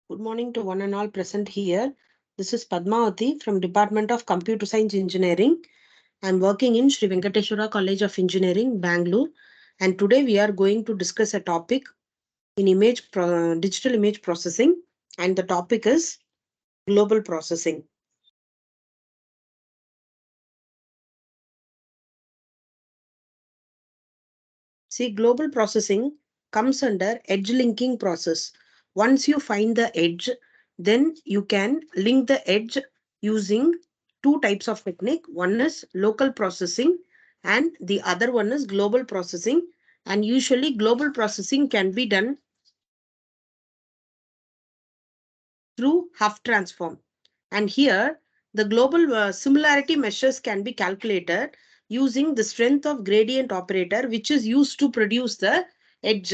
Good morning to one and all present here. This is Padmavati from Department of Computer Science Engineering. I'm working in Sri Venkateswara College of Engineering, Bangalore. And today we are going to discuss a topic in digital image processing. And the topic is global processing. See, global processing comes under edge linking process. Once you find the edge, then you can link the edge using two types of technique. One is local processing and the other one is global processing. And usually global processing can be done through Huff transform. And here, the global similarity measures can be calculated using the strength of gradient operator, which is used to produce the edge.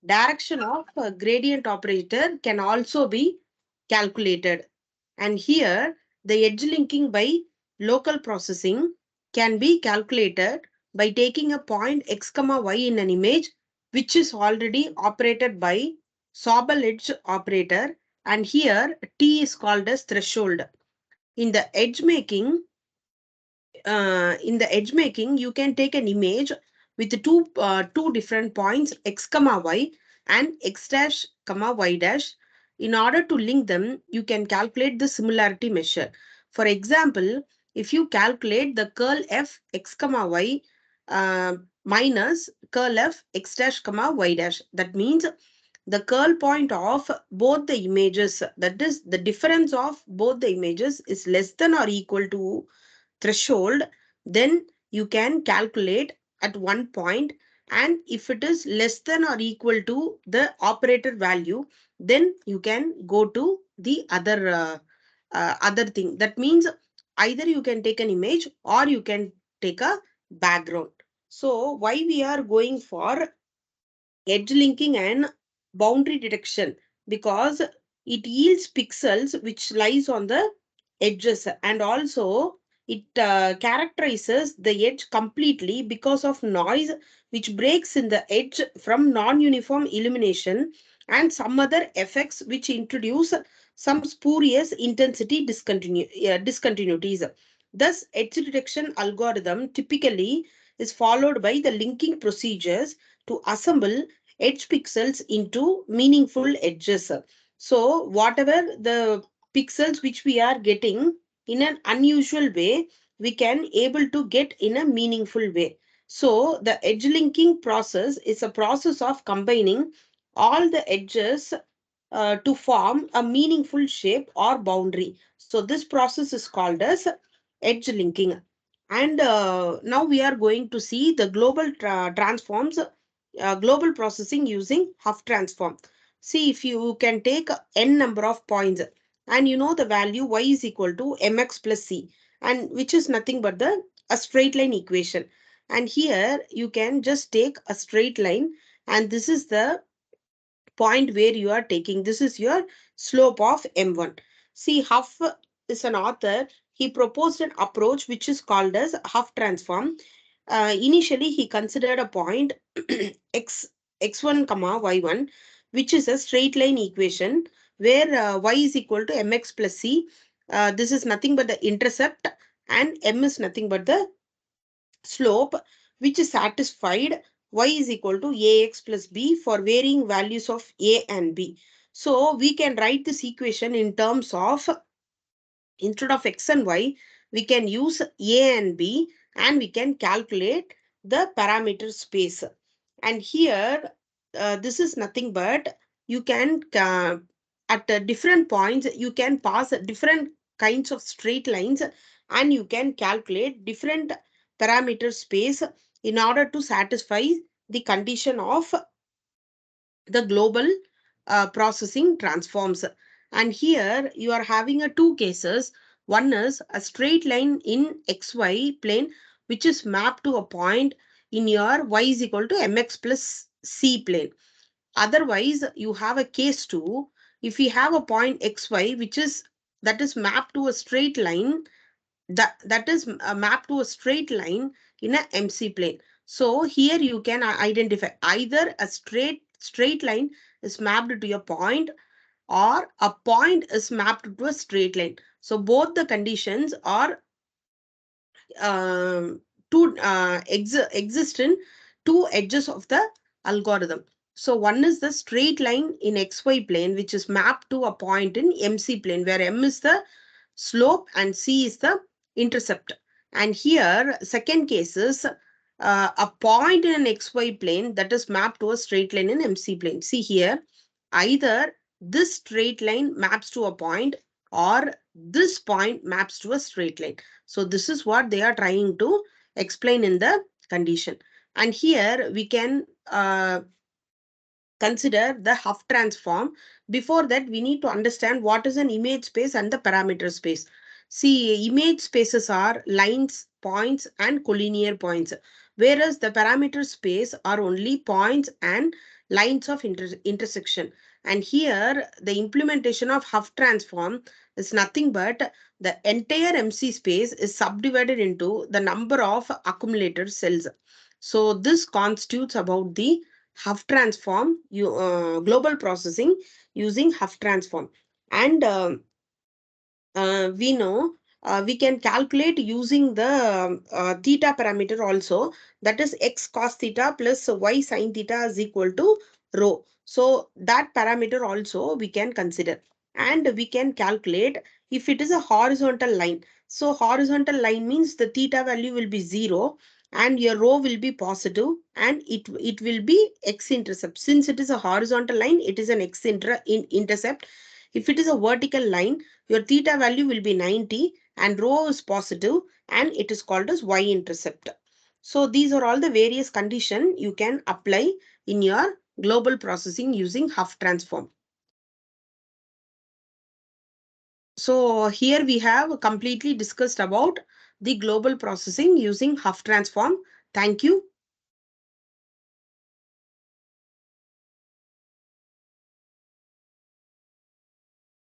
Direction of gradient operator can also be calculated. And here, the edge linking by local processing can be calculated by taking a point x comma y in an image, which is already operated by Sobel edge operator, and here T is called as threshold. In the edge making, you can take an image with two different points x comma y and x dash comma y dash. In order to link them, you can calculate the similarity measure. For example, if you calculate the curl f x comma y minus curl f x dash comma y dash, that means the curl point of both the images, that is the difference of both the images, is less than or equal to threshold, then you can calculate at one point, and if it is less than or equal to the operator value, then you can go to the other thing. That means either you can take an image or you can take a background. So why we are going for edge linking and boundary detection? Because it yields pixels which lies on the edges, and also it characterizes the edge completely because of noise which breaks in the edge from non-uniform illumination and some other effects which introduce some spurious intensity discontinuities. Thus edge detection algorithm typically is followed by the linking procedures to assemble edge pixels into meaningful edges. So whatever the pixels which we are getting in an unusual way, we can able to get in a meaningful way. So the edge linking process is a process of combining all the edges to form a meaningful shape or boundary. So this process is called as edge linking. And now we are going to see the transforms, global processing using Huff transform. See, if you can take n number of points and you know the value y is equal to mx plus c, and which is nothing but the a straight line equation. And here you can just take a straight line, and this is the point where you are taking, this is your slope of m1. See, Huff is an author. He proposed an approach which is called as Huff transform. Initially he considered a point x x1 comma y1, which is a straight line equation where y is equal to mx plus c. This is nothing but the intercept, and m is nothing but the slope, which is satisfied y is equal to ax plus b for varying values of a and b. So we can write this equation in terms of, instead of x and y, we can use a and b, and we can calculate the parameter space. And here, this is nothing but you can, at different points, you can pass different kinds of straight lines, and you can calculate different parameter space in order to satisfy the condition of the global processing transforms. And here you are having a two cases. One is a straight line in xy plane which is mapped to a point in your y is equal to mx plus c plane. Otherwise you have a case 2. If we have a point xy which is, that is mapped to a straight line, that is mapped to a straight line in a MC plane. So here you can identify either a straight line is mapped to a point, or a point is mapped to a straight line. So both the conditions are um, exist in two edges of the algorithm. So one is the straight line in xy plane, which is mapped to a point in MC plane, where M is the slope and C is the intercept. And here, second case is a point in an xy plane that is mapped to a straight line in MC plane. See here, either this straight line maps to a point or this point maps to a straight line. So this is what they are trying to explain in the condition. And here we can consider the Hough transform. Before that, we need to understand what is an image space and the parameter space. See, image spaces are lines, points, and collinear points, whereas the parameter space are only points and lines of intersection. And here, the implementation of Hough transform is nothing but the entire MC space is subdivided into the number of accumulator cells. So this constitutes about the Hough transform, global processing using Hough transform. And we know we can calculate using the theta parameter also, that is x cos theta plus y sin theta is equal to rho. So that parameter also we can consider, and we can calculate if it is a horizontal line. So horizontal line means the theta value will be 0 and your rho will be positive, and it will be x intercept. Since it is a horizontal line, it is an intercept. If it is a vertical line, your theta value will be 90 and rho is positive, and it is called as y-intercept. So these are all the various conditions you can apply in your global processing using Hough transform. So here we have completely discussed about the global processing using Hough transform. Thank you.